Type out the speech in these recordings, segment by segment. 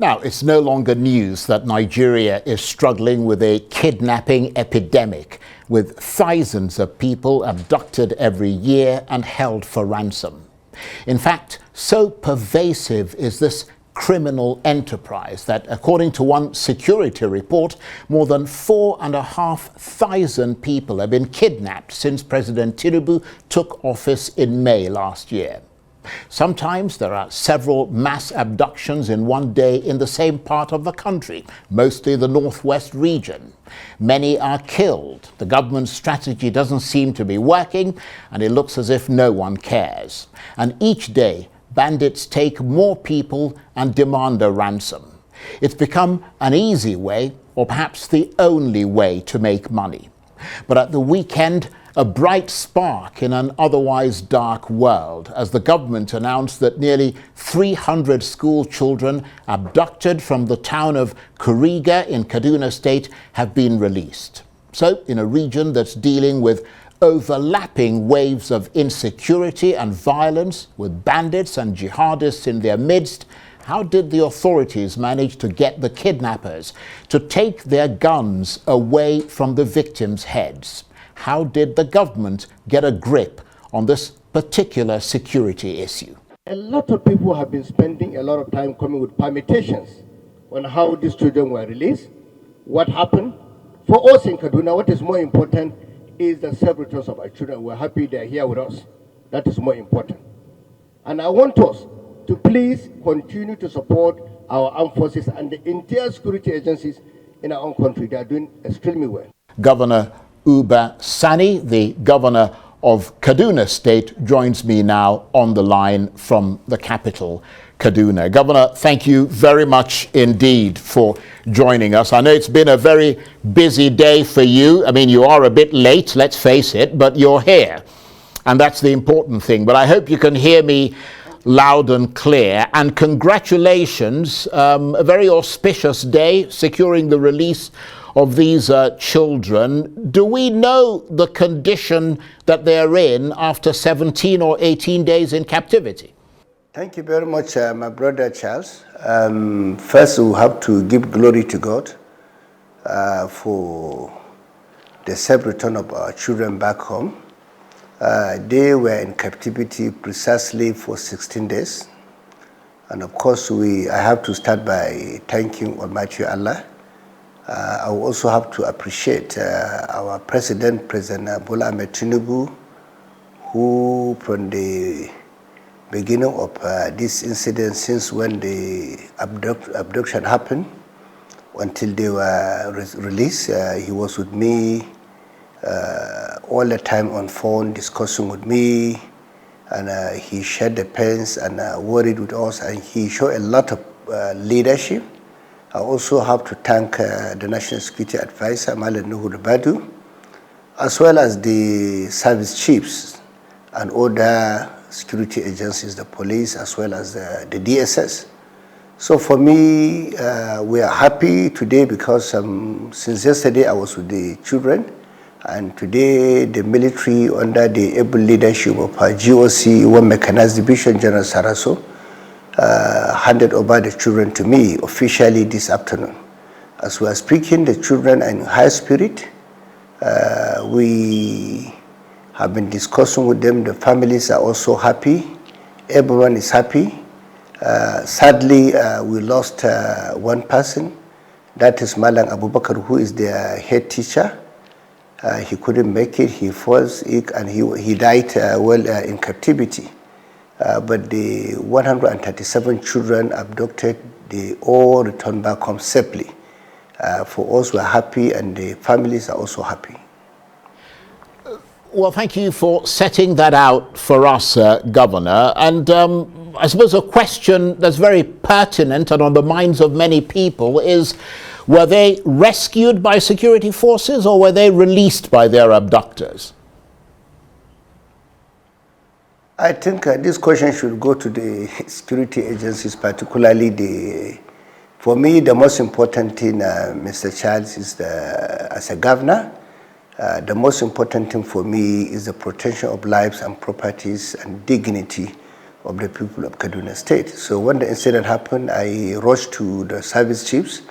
Now, it's no longer news that Nigeria is struggling with a kidnapping epidemic, with thousands of people abducted every year and held for ransom. In fact, so pervasive is this criminal enterprise that, according to one security report, more than 4,500 people have been kidnapped since President Tinubu took office in May last year. Sometimes there are several mass abductions in one day in the same part of the country, mostly the northwest region. Many are killed. The government's strategy doesn't seem to be working, and it looks as if no one cares. And each day, bandits take more people and demand a ransom. It's become an easy way, or perhaps the only way, to make money. But at the weekend, a bright spark in an otherwise dark world, as the government announced that nearly 300 school children abducted from the town of Kuriga in Kaduna State have been released. So, in a region that's dealing with overlapping waves of insecurity and violence, with bandits and jihadists in their midst, how did the authorities manage to get the kidnappers to take their guns away from the victims' heads? How did the government get a grip on this particular security issue? A lot of people have been spending a lot of time coming with permutations on how these children were released, what happened. For us in Kaduna, what is more important is the safe returns of our children. We're happy they're here with us. That is more important. And I want us to please continue to support our armed forces and the entire security agencies in our own country. They are doing extremely well. Governor Agencies-Sani, the governor of Kaduna State, joins me now on the line from the capital, Kaduna. Governor, thank you very much indeed for joining us. I know it's been a very busy day for you. I mean, you are a bit late, let's face it, but you're here. And that's the important thing. But I hope you can hear me loud and clear. And congratulations, a very auspicious day, securing the release of these children. Do we know the condition that they're in after 17 or 18 days in captivity? Thank you very much, my brother Charles. First, we have to give glory to God for the safe return of our children back home. They were in captivity precisely for 16 days. And of course, I have to start by thanking Almighty Allah. I will also have to appreciate our President Bola Ahmed Tinubu, who from the beginning of this incident, since when the abduction happened, until they were released, he was with me all the time on phone, discussing with me, and he shared the pains and worried with us, and he showed a lot of leadership. I also have to thank the National Security Advisor, Malam Nuhu Badu, as well as the service chiefs and other security agencies, the police, as well as the DSS. So for me, we are happy today because since yesterday I was with the children, and today the military, under the able leadership of GOC, One Mechanized Division General Saraso, handed over the children to me officially this afternoon. As we are speaking, the children are in high spirit. We have been discussing with them. The families are also happy. Everyone is happy. Sadly, we lost one person. That is Malang Abubakar, who is their head teacher. He couldn't make it. He falls sick and he died in captivity. But the 137 children abducted, they all returned back home safely. For us, we're happy, and the families are also happy. Well, thank you for setting that out for us, Governor. And I suppose a question that's very pertinent and on the minds of many people is, were they rescued by security forces or were they released by their abductors? I think this question should go to the security agencies, particularly for me, the most important thing, Mr. Charles, is as a governor, the most important thing for me is the protection of lives and properties and dignity of the people of Kaduna State. So when the incident happened, I rushed to the service chiefs,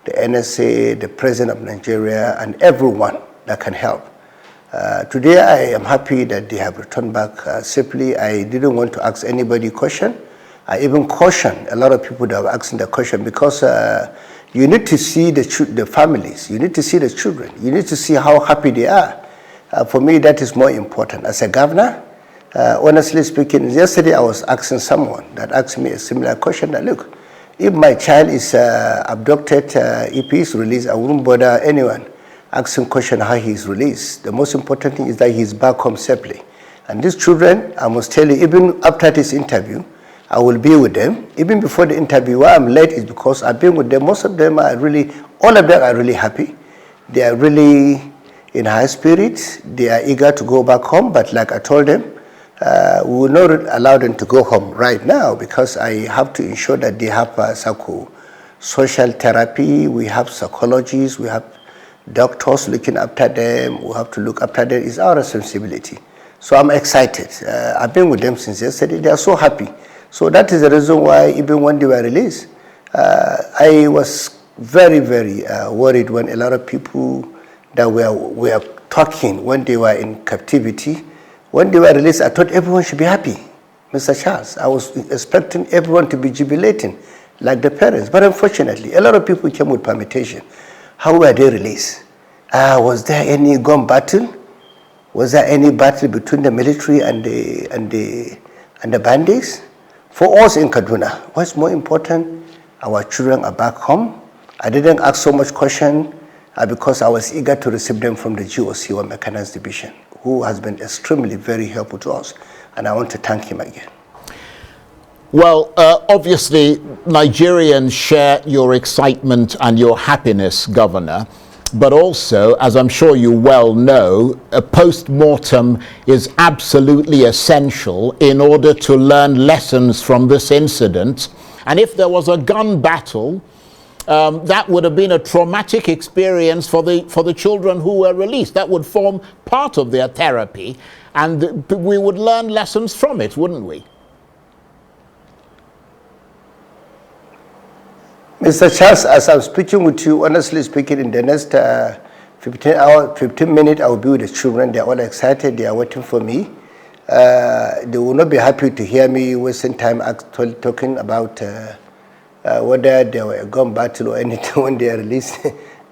the NSA, the President of Nigeria, and everyone that can help. Today, I am happy that they have returned back safely. I didn't want to ask anybody question. I even cautioned a lot of people that were asking the question, because you need to see the families, you need to see the children, you need to see how happy they are. For me, that is more important. As a governor, honestly speaking, yesterday I was asking someone that asked me a similar question, that look, if my child is abducted, if he is released, I wouldn't bother anyone asking question how he is released. The most important thing is that he is back home safely. And these children, I must tell you, even after this interview, I will be with them. Even before the interview, why I'm late is because I've been with them. Most of them are really, all of them are really happy. They are really in high spirits. They are eager to go back home. But like I told them, we will not allow them to go home right now, because I have to ensure that they have social therapy. We have psychologists. We have doctors looking after them. We have to look after them. It's our responsibility. So I'm excited. I've been with them since yesterday. They are so happy. So that is the reason why even when they were released, I was very, very worried when a lot of people that were talking when they were in captivity. When they were released, I thought everyone should be happy, Mr. Charles. I was expecting everyone to be jubilating, like the parents. But unfortunately, a lot of people came with permutation. How were they released? Was there any gun battle? Was there any battle between the military and the bandits? For us in Kaduna, what's more important, our children are back home. I didn't ask so much question because I was eager to receive them from the GOC, or Mechanized Division, who has been extremely very helpful to us. And I want to thank him again. Well, obviously, Nigerians share your excitement and your happiness, Governor. But also, as I'm sure you well know, a post-mortem is absolutely essential in order to learn lessons from this incident. And if there was a gun battle, that would have been a traumatic experience for the children who were released. That would form part of their therapy, and we would learn lessons from it, wouldn't we? Mr. Charles, as I'm speaking with you, honestly speaking, in the next 15 minutes, I will be with the children. They are all excited. They are waiting for me. They will not be happy to hear me wasting time talking about whether there were a gun battle or anything when they are released.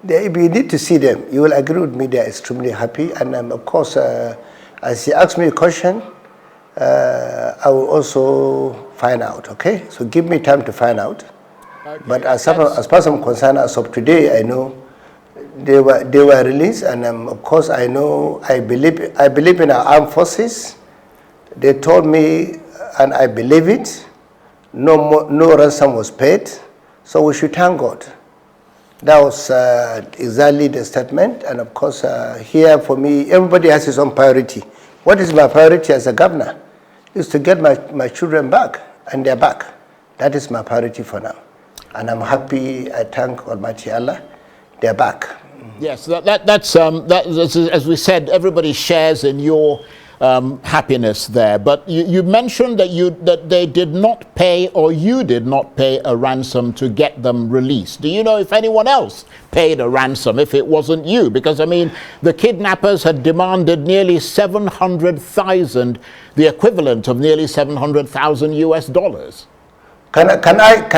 You need to see them. You will agree with me. They are extremely happy. And of course, as you ask me a question, I will also find out. Okay? So give me time to find out. Okay. But as far as I'm concerned, as of today, I know they were released, and of course I believe in our armed forces. They told me, and I believe it. No ransom was paid, so we should thank God. That was exactly the statement, and of course here for me, everybody has his own priority. What is my priority as a governor? Is to get my children back, and they're back. That is my priority for now. And I'm happy. I thank Almighty Allah. They're back. Yes, that's as we said, everybody shares in your happiness there. But you mentioned that they did not pay, or you did not pay a ransom to get them released. Do you know if anyone else paid a ransom if it wasn't you? Because I mean, the kidnappers had demanded nearly 700,000, the equivalent of nearly $700,000 US. Can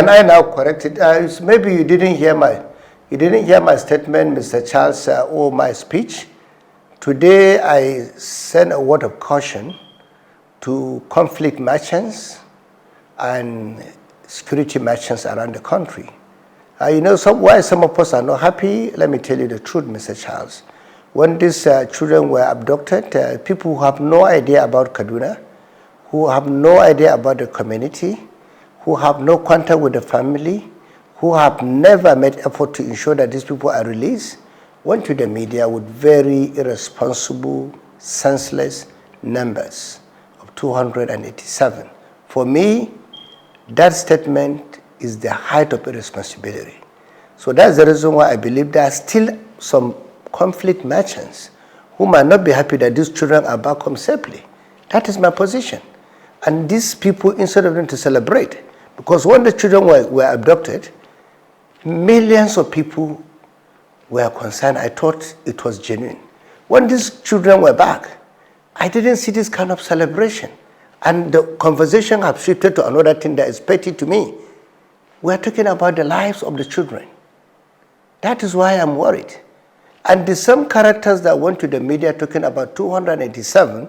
I now correct it? Maybe you didn't hear my statement, Mr. Charles, or my speech. Today I sent a word of caution to conflict merchants and security merchants around the country. You know why some of us are not happy? Let me tell you the truth, Mr. Charles. When these children were abducted, people who have no idea about Kaduna, who have no idea about the community, who have no contact with the family, who have never made effort to ensure that these people are released, went to the media with very irresponsible, senseless numbers of 287. For me, that statement is the height of irresponsibility. So that's the reason why I believe there are still some conflict merchants who might not be happy that these children are back home safely. That is my position. And these people, instead of them to celebrate, because when the children were abducted, millions of people were concerned. I thought it was genuine. When these children were back, I didn't see this kind of celebration. And the conversation have shifted to another thing that is petty to me. We are talking about the lives of the children. That is why I'm worried. And the same characters that went to the media talking about 287,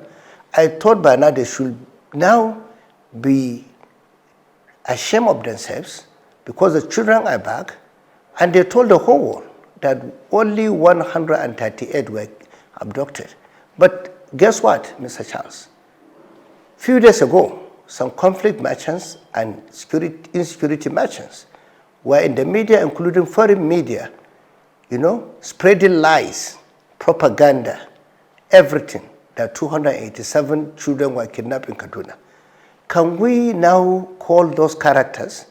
I thought by now they should now be ashamed of themselves because the children are back, and they told the whole world that only 138 were abducted. But guess what, Mr. Charles? Few days ago, some conflict merchants and insecurity merchants were in the media, including foreign media, spreading lies, propaganda, everything, that 287 children were kidnapped in Kaduna. Can we now call those characters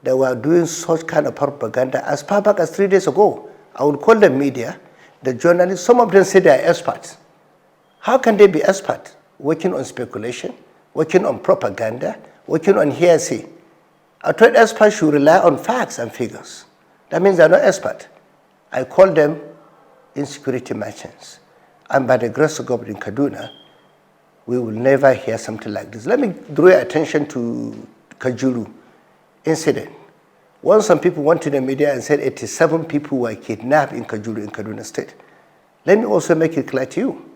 that were doing such kind of propaganda as far back as 3 days ago? I would call them media, the journalists. Some of them say they are experts. How can they be experts? Working on speculation, working on propaganda, working on hearsay. I thought experts should rely on facts and figures. That means they're not experts. I call them insecurity merchants. And by the grace of God in Kaduna, we will never hear something like this. Let me draw your attention to Kajuru incident. Once some people went to the media and said 87 people were kidnapped in Kajuru in Kaduna State. Let me also make it clear to you,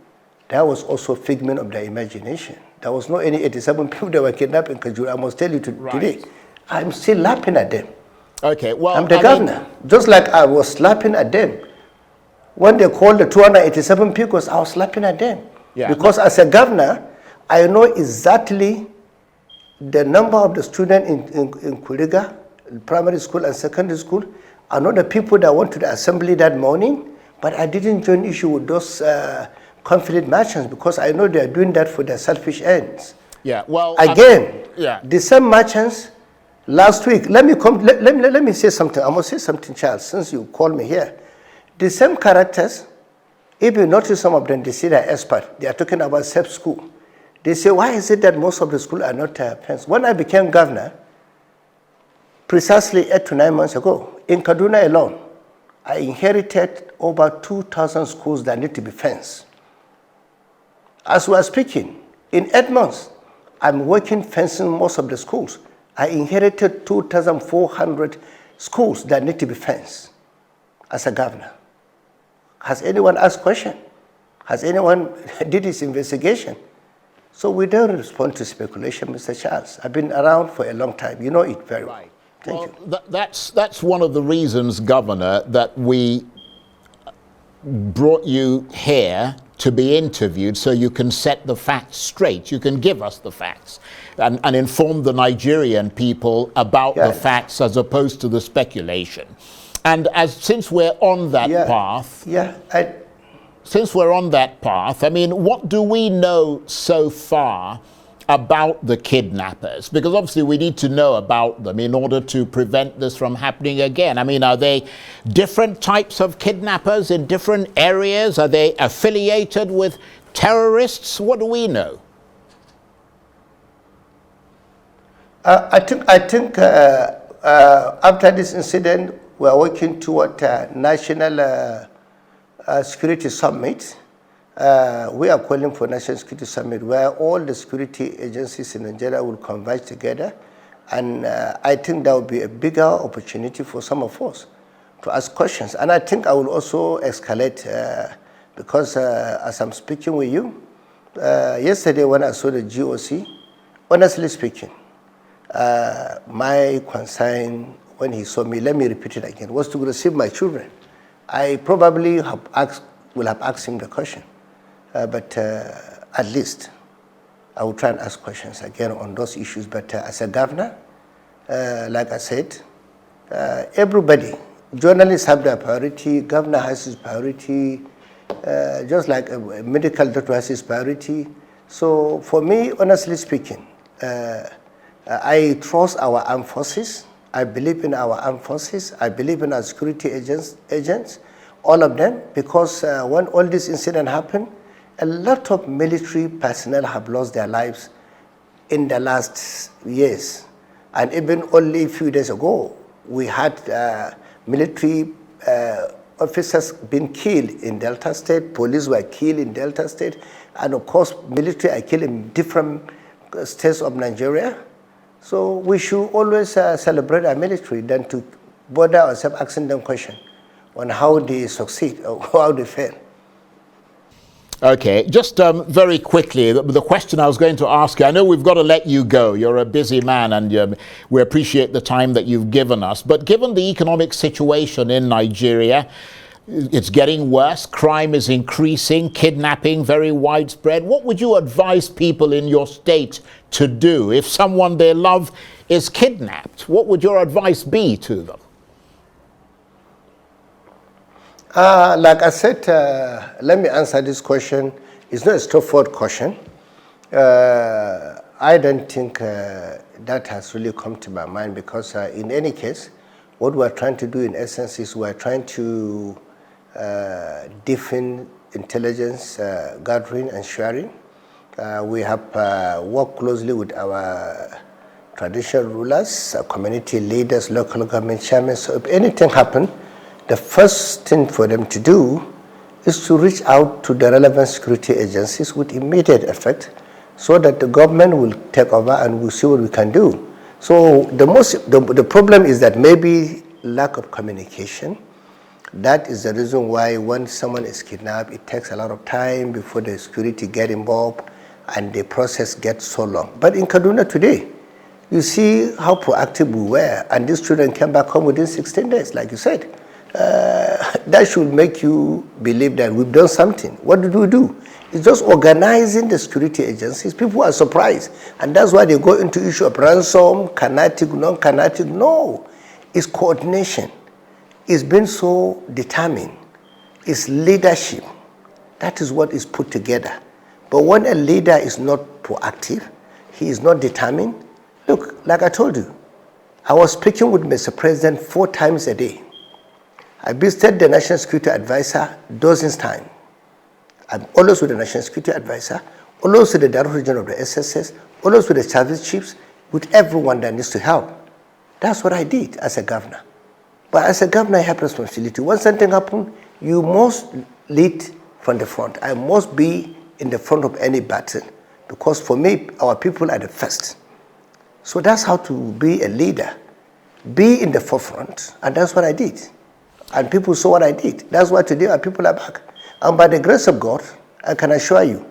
that was also a figment of their imagination. There was not any 87 people that were kidnapped in Kajuru. I must tell you today, I'm still laughing at them. Okay, well, I'm the governor. Just like I was laughing at them. When they called the 287 people, I was laughing at them. Yeah. Because as a governor, I know exactly the number of the students in Kuriga, primary school and secondary school. I know the people that went to the assembly that morning, but I didn't join issue with those conflict merchants because I know they are doing that for their selfish ends. Yeah, well, again, yeah. The same merchants last week. Let me say something. I must say something, Charles, since you called me here. The same characters, if you notice some of them, they say they're expert. They are talking about safe school. They say, why is it that most of the schools are not fenced? When I became governor, precisely 8 to 9 months ago, in Kaduna alone, I inherited over 2,000 schools that need to be fenced. As we are speaking, in 8 months, I'm working fencing most of the schools. I inherited 2,400 schools that need to be fenced as a governor. Has anyone asked question? Has anyone did his investigation? So we don't respond to speculation, Mr. Charles. I've been around for a long time. You know it very well. Thank you. That's one of the reasons, Governor, that we brought you here to be interviewed so you can set the facts straight. You can give us the facts and inform the Nigerian people about the facts as opposed to the speculation. And since we're on that path, since we're on that path, I mean, what do we know so far about the kidnappers? Because obviously we need to know about them in order to prevent this from happening again. I mean, are they different types of kidnappers in different areas? Are they affiliated with terrorists? What do we know? I think after this incident, we are working toward a national security summit. We are calling for National Security Summit where all the security agencies in Nigeria will converge together. And I think that will be a bigger opportunity for some of us to ask questions. And I think I will also escalate because as I'm speaking with you, yesterday when I saw the GOC, honestly speaking, my concern when he saw me, let me repeat it again, was to receive my children. I probably will have asked him the question. But at least I will try and ask questions again on those issues. But as a governor, like I said, everybody, journalists have their priority, governor has his priority, just like a medical doctor has his priority. So for me, honestly speaking, I trust our armed forces. I believe in our armed forces. I believe in our security agents, all of them, because when all this incident happened, a lot of military personnel have lost their lives in the last years. And even only a few days ago, we had military officers being killed in Delta State, police were killed in Delta State, and of course, military are killed in different states of Nigeria. So we should always celebrate our military than to bother ourselves asking them questions on how they succeed or how they fail. Okay, just very quickly, the question I was going to ask you, I know we've got to let you go. You're a busy man and we appreciate the time that you've given us. But given the economic situation in Nigeria, it's getting worse, crime is increasing, kidnapping very widespread. What would you advise people in your state to do if someone they love is kidnapped? What would your advice be to them? Like I said, let me answer this question. It's not a straightforward question. I don't think that has really come to my mind because in any case, what we're trying to do in essence is we're trying to deepen intelligence gathering and sharing. We have worked closely with our traditional rulers, community leaders, local government chairmen. So if anything happens, the first thing for them to do is to reach out to the relevant security agencies with immediate effect so that the government will take over and we'll see what we can do. So the problem is that maybe lack of communication. That is the reason why when someone is kidnapped, it takes a lot of time before the security get involved and the process gets so long. But in Kaduna today, you see how proactive we were, and these children came back home within 16 days, like you said. That should make you believe that we've done something. What did we do? It's just organizing the security agencies. People are surprised, and that's why they go into issue of ransom, kinetic, non-kinetic. No, it's coordination. It's been so determined. It's leadership. That is what is put together. But when a leader is not proactive, he is not determined. Look, like I told you, I was speaking with Mr. President 4 times a day. I visited the National Security Advisor dozens of times. I'm always with the National Security Advisor, always with the Director General of the SSS, always with the service chiefs, with everyone that needs to help. That's what I did as a governor. But as a governor, I have responsibility. When something happens, you must lead from the front. I must be in the front of any battle because for me, our people are the first. So that's how to be a leader. Be in the forefront, and that's what I did. And people saw what I did. That's why today our people are back. And by the grace of God, I can assure you,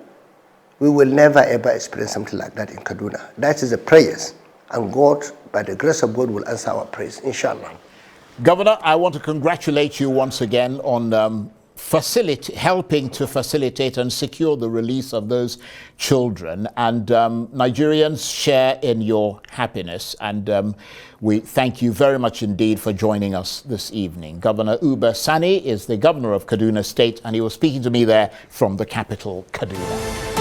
we will never ever experience something like that in Kaduna. That is the prayers. And God, by the grace of God, will answer our prayers, inshallah. Governor, I want to congratulate you once again on helping to facilitate and secure the release of those children, and Nigerians share in your happiness, and we thank you very much indeed for joining us this evening. Governor Agencies-Sani is the governor of Kaduna State, and he was speaking to me there from the capital, Kaduna.